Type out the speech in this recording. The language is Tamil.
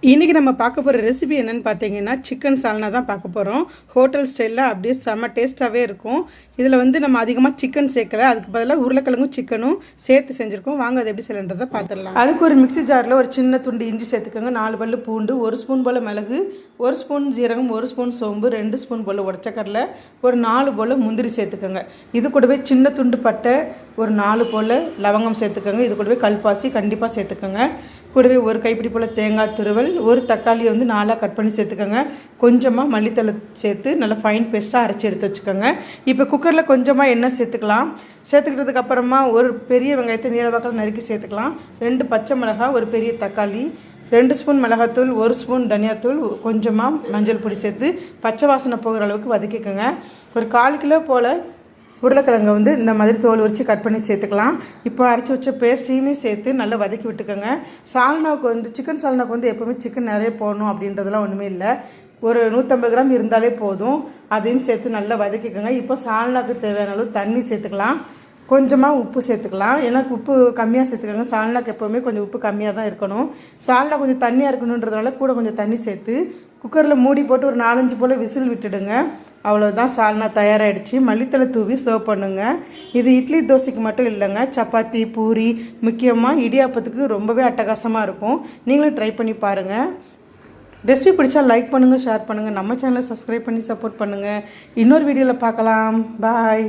இன்றைக்கி நம்ம பார்க்க போகிற ரெசிபி என்னென்னு பார்த்தீங்கன்னா சிக்கன் சால்னா தான் பார்க்க போகிறோம். ஹோட்டல் ஸ்டைலில் அப்படியே செம்ம டேஸ்ட்டாகவே இருக்கும். இதில் நம்ம அதிகமாக சிக்கன் சேர்க்கலை, அதுக்கு பதிலாக உருளைக்கிழங்கும் சிக்கனும் சேர்த்து செஞ்சுருக்கோம். வாங்க அது எப்படி செய்யலான்றதை பார்த்துடலாம். அதுக்கு ஒரு மிக்சி ஜாரில் ஒரு சின்ன துண்டு இஞ்சி சேர்த்துக்கோங்க, 4 பல்லு பூண்டு, 1 ஸ்பூன் போல் மிளகு, 1 ஸ்பூன் ஜீரகம், 1 ஸ்பூன் சோம்பு, 2 ஸ்பூன் போல் உடச்சக்கடலை, ஒரு 4 போல் முந்திரி சேர்த்துக்கோங்க. இது கூடவே சின்ன துண்டு பட்டை, ஒரு 4 போல் லவங்கம் சேர்த்துக்கோங்க. இது கூடவே கல்பாசி கண்டிப்பாக சேர்த்துக்கோங்க. கூடவே ஒரு கைப்பிடி போல் தேங்காய் துருவல், ஒரு தக்காளி 4ஆக கட் பண்ணி சேர்த்துக்கோங்க. கொஞ்சமாக மல்லித்தலை சேர்த்து நல்லா ஃபைன் பேஸ்ட்டாக அரைச்சி எடுத்து வச்சுக்கோங்க. இப்போ குக்கரில் கொஞ்சமாக எண்ணெய் சேர்த்துக்கலாம். சேர்த்துக்கிட்டதுக்கு அப்புறமா ஒரு பெரிய வெங்காயத்தை நீளவாக்கில் நறுக்கி சேர்த்துக்கலாம். 2 பச்சை மிளகாய், ஒரு பெரிய தக்காளி, 2 ஸ்பூன் மிளகாத்தூள், 1 ஸ்பூன் தனியாத்தூள், கொஞ்சமாக மஞ்சள் பொடி சேர்த்து பச்சை வாசனை போகிற அளவுக்கு வதக்கிக்கோங்க. ஒரு 1/4 கிலோ போல் உருளைக்கிழங்கை இந்த மாதிரி தோல் உரித்து கட் பண்ணி சேர்த்துக்கலாம். இப்போ அரைச்சி வச்ச பேஸ்ட்டையுமே சேர்த்து நல்லா வதக்கி விட்டுக்கோங்க. சால்னாவுக்கு சிக்கன் சால்னாவுக்கு எப்போவுமே சிக்கன் நிறைய போடணும் அப்படின்றதெல்லாம் ஒன்றுமே இல்லை. ஒரு 150 கிராம் இருந்தாலே போதும். அதையும் சேர்த்து நல்லா வதக்கிக்கோங்க. இப்போ சால்னாவுக்கு தேவையான அளவு தண்ணி சேர்த்துக்கலாம். கொஞ்சமாக உப்பு சேர்த்துக்கலாம். ஏன்னா உப்பு கம்மியாக சேர்த்துக்கோங்க. சால்னாக்கு எப்போவுமே கொஞ்சம் உப்பு கம்மியாக தான் இருக்கணும். சால்னா கொஞ்சம் தண்ணியாக இருக்கணுன்றதுனால கூட கொஞ்சம் தண்ணி சேர்த்து குக்கரில் மூடி போட்டு ஒரு 4-5 போல் விசில் விட்டுடுங்க. அவ்வளோதான், சால்னா தயாராகிடுச்சு. மல்லித்தலை தூவி சர்வ் பண்ணுங்கள். இது இட்லி தோசைக்கு மட்டும் இல்லைங்க, சப்பாத்தி, பூரி, முக்கியமாக இடியாப்பத்துக்கு ரொம்பவே அட்டகாசமாக இருக்கும். நீங்களும் ட்ரை பண்ணி பாருங்கள். ரெசிபி பிடிச்சா லைக் பண்ணுங்கள், ஷேர் பண்ணுங்கள். நம்ம சேனலை சப்ஸ்கிரைப் பண்ணி சப்போர்ட் பண்ணுங்கள். இன்னொரு வீடியோவில் பார்க்கலாம். பாய்.